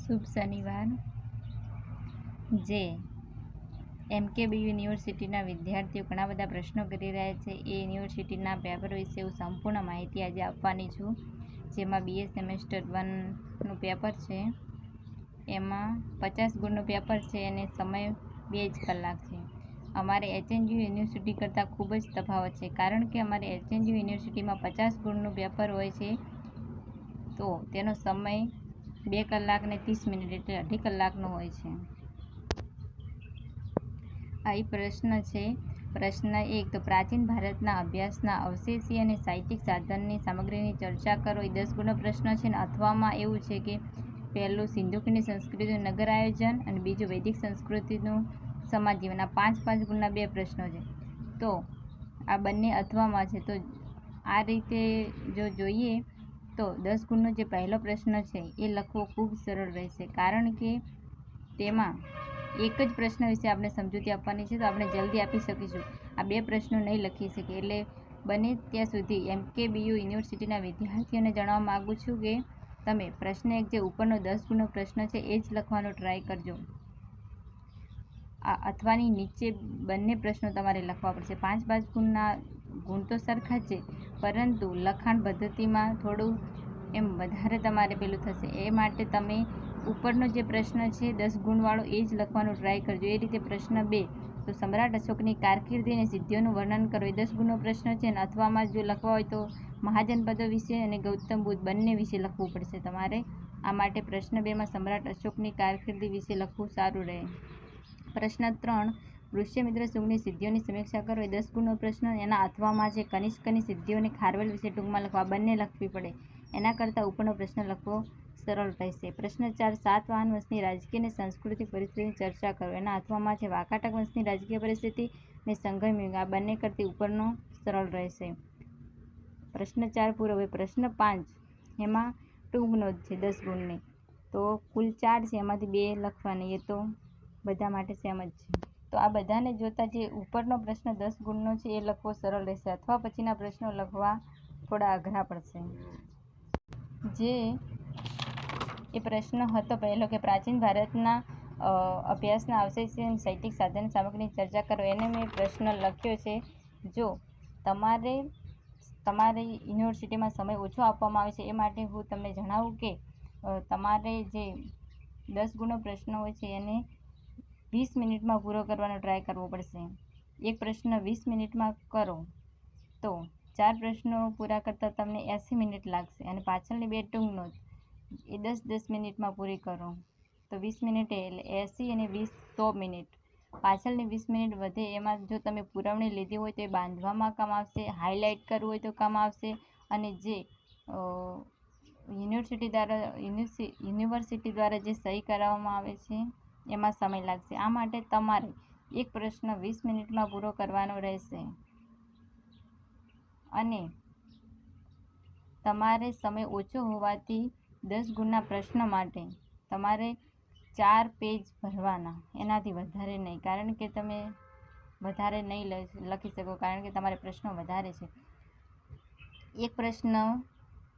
શુભ શનિવાર. જે MKBU યુનિવર્સિટીના વિદ્યાર્થીઓ ઘણા બધા પ્રશ્નો કરી રહ્યા છે એ યુનિવર્સિટીના પેપર વિશે હું સંપૂર્ણ માહિતી આજે આપવાની છું. જેમાં BA સેમેસ્ટર 1નું પેપર છે, એમાં 50 ગુણનું પેપર છે અને સમય 2 જ કલાક છે. અમારે HNU યુનિવર્સિટી કરતાં ખૂબ જ તફાવત છે, કારણ કે અમારે HNU યુનિવર્સિટીમાં 50 ગુણનું પેપર હોય છે, તો તેનો સમય 2 કલાક ને 30 મિનિટ એટલે 2.5 કલાકનો હોય છે. આ પ્રશ્ન છે. પ્રશ્ન 1, તો પ્રાચીન ભારતના અભ્યાસના અવશેષી અને સાહિત્યિક સાધનની સામગ્રીની ચર્ચા કરો. એ 10 ગુણનો પ્રશ્ન છે ને અથવામાં એવું છે કે પહેલું સિંધુ ખીણની સંસ્કૃતિનું નગર આયોજન અને બીજું વૈદિક સંસ્કૃતિનું સમાજ જીવન. આ 5 ગુણના 2 પ્રશ્નો છે, તો આ બંને અથવામાં છે. તો આ રીતે જો જોઈએ તો 10 ગુણનો જે પહેલો પ્રશ્ન છે એ લખવો ખૂબ સરળ રહેશે, કારણ કે તેમાં એક જ પ્રશ્ન વિશે આપણે સમજૂતી આપવાની છે, તો આપણે જલ્દી આપી શકીશું. આ 2 પ્રશ્નો નહીં લખી શકીએ. એટલે બને ત્યાં સુધી MKBU યુનિવર્સિટીના વિદ્યાર્થીઓને જણાવવા માગું છું કે તમે પ્રશ્ન 1 જે ઉપરનો 10 ગુણનો પ્રશ્ન છે એ જ લખવાનો ટ્રાય કરજો. આ અથવાની નીચે બંને પ્રશ્નો તમારે લખવા પડશે. 5 ગુણના ગુણ તો સરખા જ છે, પરંતુ લખાણ પદ્ધતિમાં થોડું એમ વધારે તમારે પેલું થશે. એ માટે તમે ઉપરનો જે પ્રશ્ન છે 10 ગુણવાળો એ જ લખવાનું ટ્રાય કરજો. એ રીતે પ્રશ્ન 2, તો સમ્રાટ અશોકની કારકિર્દી અને સિદ્ધિઓનું વર્ણન કરો. એ 10 ગુણનો પ્રશ્ન છે અને અથવામાં જો લખવા હોય તો મહાજનપદો વિશે અને ગૌતમ બુદ્ધ બંને વિશે લખવું પડશે તમારે. આ માટે પ્રશ્ન 2માં સમ્રાટ અશોકની કારકિર્દી વિશે લખવું સારું રહે. પ્રશ્ન 3, પુષ્યમિત્ર શુંગની સિદ્ધિઓની સમીક્ષા કરો. એ 10 ગુણનો પ્રશ્ન, એના અથવામાં છે. કનિષ્કની સિદ્ધિઓને ખારવેલ વિશે ટૂંકમાં લખવા. બંને લખવી પડે. એના કરતાં ઉપરનો પ્રશ્ન લખવો સરળ રહેશે. પ્રશ્ન 4, સાતવાહન વંશની રાજકીય અને સાંસ્કૃતિક પરિસ્થિતિની ચર્ચા કરો. એના અથવામાં છે. વાકાટક વંશની રાજકીય પરિસ્થિતિ અને સંગમ યુગ. આ બંને કરતી ઉપરનો સરળ રહેશે. પ્રશ્ન 4 પૂરો. હવે પ્રશ્ન 5, એમાં ટૂંક નોંધ છે 10 ગુણની. તો કુલ 4 છે, એમાંથી 2 લખવાની. એ તો બધા માટે સેમ જ છે. તો આ બધાને જોતાં જે ઉપરનો પ્રશ્ન 10 ગુણનો છે એ લખવો સરળ રહેશે, અથવા પછીના પ્રશ્નો લખવા થોડા અઘરા પડશે. જે એ પ્રશ્ન હતો પહેલો કે પ્રાચીન ભારતના અભ્યાસના અવશેષી અને સાહિત્યિક સાધન સામગ્રીની ચર્ચા કરો. એને મેં પ્રશ્ન લખ્યો છે. જો તમારી યુનિવર્સિટીમાં સમય ઓછો આપવામાં આવે છે, એ માટે હું તમને જણાવું કે તમારે જે 10 ગુણનો પ્રશ્ન હોય છે એને 20 મિનિટમાં પૂરો કરવાનો ટ્રાય કરવો પડશે. એક પ્રશ્ન 20 મિનિટમાં કરો તો 4 પ્રશ્નો પૂરા કરતાં તમને 80 મિનિટ લાગશે. અને પાછળની 2 ટૂંક નોંધ એ 10-10 મિનિટમાં પૂરી કરો તો 20 મિનિટ એટલે 80 અને 20 100 મિનિટ. પાછળની 20 મિનિટ વધે એમાં જો તમે પુરવણી લીધી હોય તો એ બાંધવામાં કામ આવશે, હાઇલાઇટ કરવું હોય તો કામ આવશે, અને જે યુનિવર્સિટી દ્વારા જે સહી કરાવવામાં આવે છે એમાં સમય લાગશે. આ માટે તમારે એક પ્રશ્ન 20 મિનિટમાં પૂરો કરવાનો રહેશે. અને તમારે સમય ઓછો હોવાથી 10 ગુણના પ્રશ્ન માટે તમારે 4 પેજ ભરવાના, એનાથી વધારે નહીં, કારણ કે તમે વધારે નહીં લખી શકો, કારણ કે તમારે પ્રશ્નો વધારે છે. એક પ્રશ્ન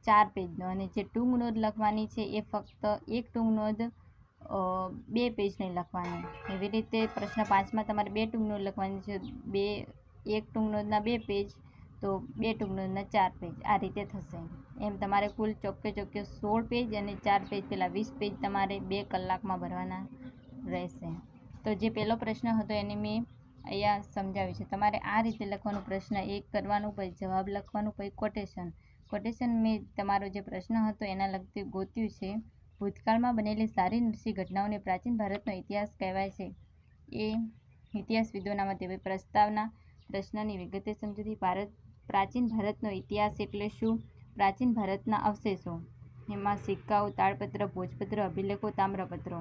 4 પેજનો, અને જે ટૂંક નોંધ લખવાની છે એ ફક્ત એક ટૂંક નોંધ 2 પેજની લખવાની. એવી રીતે પ્રશ્ન 5માં તમારે 2 ટૂંક નોંધ લખવાની છે. એક ટૂંક નોંધના 2 પેજ, તો 2 ટૂંક નોંધના 4 પેજ. આ રીતે થશે. એમ તમારે કુલ ચોખ્ખે 16 પેજ અને 4 પેજ, પેલા 20 પેજ તમારે 2 કલાકમાં ભરવાના રહેશે. તો જે પહેલો પ્રશ્ન હતો એને મેં અહીંયા સમજાવ્યું છે. તમારે આ રીતે લખવાનું. પ્રશ્ન 1 કરવાનું, પછી જવાબ લખવાનું, પછી કોટેશન મેં તમારો જે પ્રશ્ન હતો એના લગતી ગોત્યું છે. ભૂતકાળમાં બનેલી સારી નરસી ઘટનાઓને પ્રાચીન ભારતનો ઇતિહાસ કહેવાય છે. એ ઇતિહાસવિદોના મતે. પ્રસ્તાવના પ્રશ્નની વિગતે સમજૂતી. પ્રાચીન ભારતનો ઇતિહાસ એટલે શું? પ્રાચીન ભારતના અવશેષો, એમાં સિક્કાઓ, તાડપત્ર, ભોજપત્ર, અભિલેખો, તામ્રપત્રો.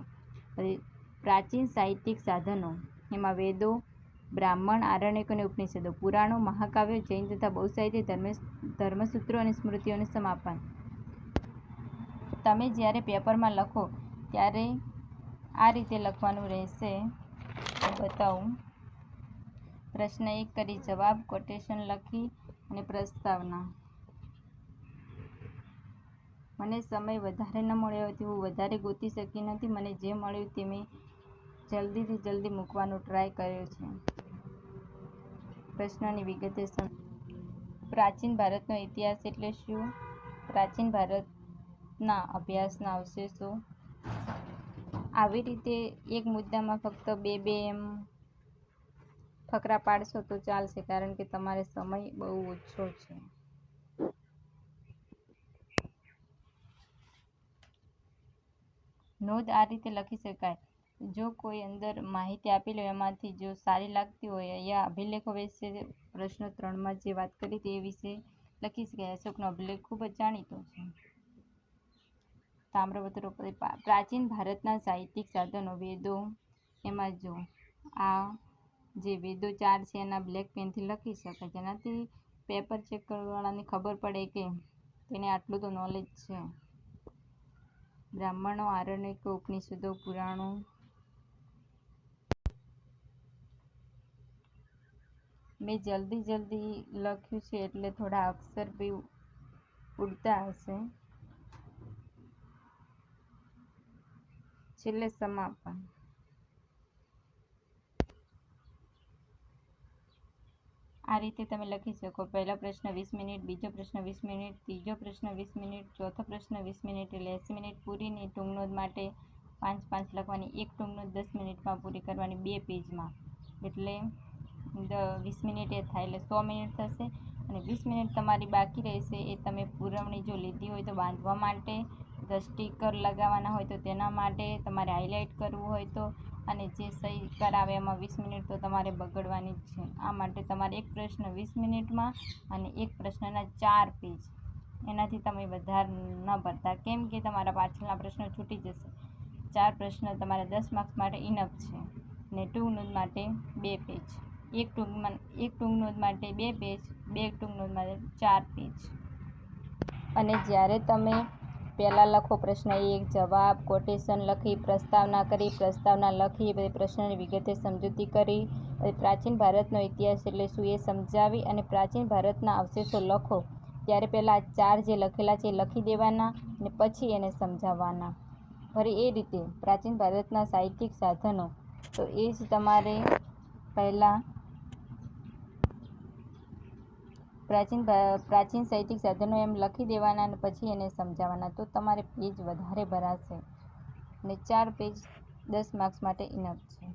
પ્રાચીન સાહિત્યિક સાધનો, એમાં વેદો, બ્રાહ્મણ, આરણ્યકો અને ઉપનિષદો, પુરાણો, મહાકાવ્યો, જૈન તથા બૌદ્ધ સાહિત્ય, ધર્મસૂત્રો અને સ્મૃતિઓનું સમાપન. તમે જ્યારે પેપરમાં લખો ત્યારે આ રીતે લખવાનું રહેશે. બતાવું. પ્રશ્ન 1 કરી જવાબ, કોટેશન લખી અને પ્રસ્તાવના. મને સમય વધારે ન મળ્યો હોવાથી હું વધારે ગોતી શકી નથી. મને જે મળ્યું તે મેં જલ્દીથી જલ્દી મૂકવાનો ટ્રાય કર્યો છે. પ્રશ્નની વિગતે પ્રાચીન ભારતનો ઇતિહાસ એટલે શું? પ્રાચીન ભારતના અભ્યાસના અવશેષો. આવી રીતે એક મુદ્દામાં ફક્ત બે એમ ફકરા પાડશો તો ચાલશે, કારણ કે તમારે સમય બહુ ઓછો છે. નોંધ આ રીતે લખી શકાય: જો કોઈ અંદર માહિતી આપેલી હોય એમાંથી જો સારી લાગતી હોય, અહીંયા અભિલેખો વિશે પ્રશ્ન 3માં જે વાત કરી તે વિશે લખી શકાય. અશોકનો અભિલેખ ખૂબ જ જાણીતો છે. તામ્રપત્રો. પ્રાચીન ભારતના સાહિત્યિક સાધનો. વેદો. એમાં જો આ જે વેદો 4 છે એના બ્લેક પેનથી લખી શકાય, જેનાથી પેપર ચેક કરવાવાળાને ખબર પડે કે તેને આટલું તો નોલેજ છે. બ્રાહ્મણો, આરણ્યકો, ઉપનિષદો, પુરાણો. મેં જલ્દી લખ્યું છે એટલે થોડા અક્ષર બી ઉડતા હશે. છેલ્લે સમાપન. આ રીતે તમે લખી શકો. પહેલો પ્રશ્ન 20 મિનિટ, બીજો પ્રશ્ન 20 મિનિટ, ત્રીજો પ્રશ્ન 20 મિનિટ, ચોથો પ્રશ્ન 20 મિનિટ એટલે 80 મિનિટ પૂરીની. ટૂંક નોંધ માટે 5 લખવાની. એક ટૂંક નોંધ 10 મિનિટમાં પૂરી કરવાની 2 પેજમાં, એટલે 20 મિનિટ એ થાય એટલે 100 મિનિટ થશે. અને 20 મિનિટ તમારી બાકી રહેશે એ તમે પુરવણી જો લીધી હોય તો બાંધવા માટે, સ્ટીકર લગાવવાના હોય તો તેના માટે, તમારે હાઇલાઇટ કરવું હોય તો, અને જે સહી કરાવે એમાં 20 મિનિટ તો તમારે બગડવાની જ છે. આ માટે તમારે એક પ્રશ્ન 20 મિનિટમાં અને એક પ્રશ્નના 4 પેજ, એનાથી તમે વધારે ન ભરતા, કેમ કે તમારા પાછળના પ્રશ્નો છૂટી જશે. 4 પ્રશ્ન તમારા 10 માર્ક્સ માટે ઇનફ છે. ને ટૂંક નોંધ માટે 2 પેજ, એક ટૂંક નોંધ માટે 2 પેજ, 2 ટૂંક નોંધ માટે 4 પેજ. અને જ્યારે તમે પહેલાં લખો પ્રશ્ન 1, જવાબ, કોટેશન લખી, પ્રસ્તાવના કરી, પ્રસ્તાવના લખી, પછી પ્રશ્નની વિગતે સમજૂતી કરી, પછી પ્રાચીન ભારતનો ઇતિહાસ એટલે શું એ સમજાવી અને પ્રાચીન ભારતના અવશેષો લખો, ત્યારે પહેલાં 4 જે લખેલા છે એ લખી દેવાના અને પછી એને સમજાવવાના. ફરી એ રીતે પ્રાચીન ભારતના સાહિત્યિક સાધનો, તો એ જ તમારે પહેલાં પ્રાચીન સાહિત્યિક સાધનો એમ લખી દેવાના અને પછી એને સમજાવવાના, તો તમારે પેજ વધારે ભરાશે. અને 4 પેજ 10 માર્ક્સ માટે ઇનફ છે.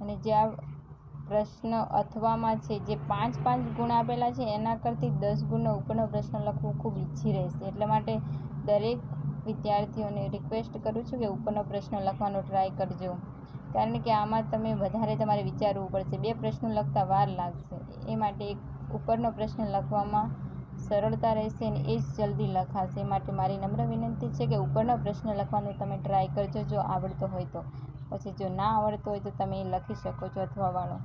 અને જે આ પ્રશ્ન અથવામાં છે, જે 5 ગુણ આપેલા છે એના કરતી 10 ગુણનો ઉપરનો પ્રશ્ન લખવો ખૂબ ઈઝી રહેશે. એટલા માટે દરેક વિદ્યાર્થીઓને રિક્વેસ્ટ કરું છું કે ઉપરનો પ્રશ્ન લખવાનો ટ્રાય કરજો, કારણ કે આમાં તમે વધારે તમારે વિચારવું પડશે. 2 પ્રશ્નો લખતા વાર લાગશે. એ માટે એક ઉપરનો પ્રશ્ન લખવામાં સરળતા રહેશે અને એ જ જલ્દી લખાશે. એ માટે મારી નમ્ર વિનંતી છે કે ઉપરનો પ્રશ્ન લખવાનો તમે ટ્રાય કરજો, જો આવડતો હોય તો. પછી જો ના આવડતો હોય તો તમે લખી શકો છો અથવા વાળો.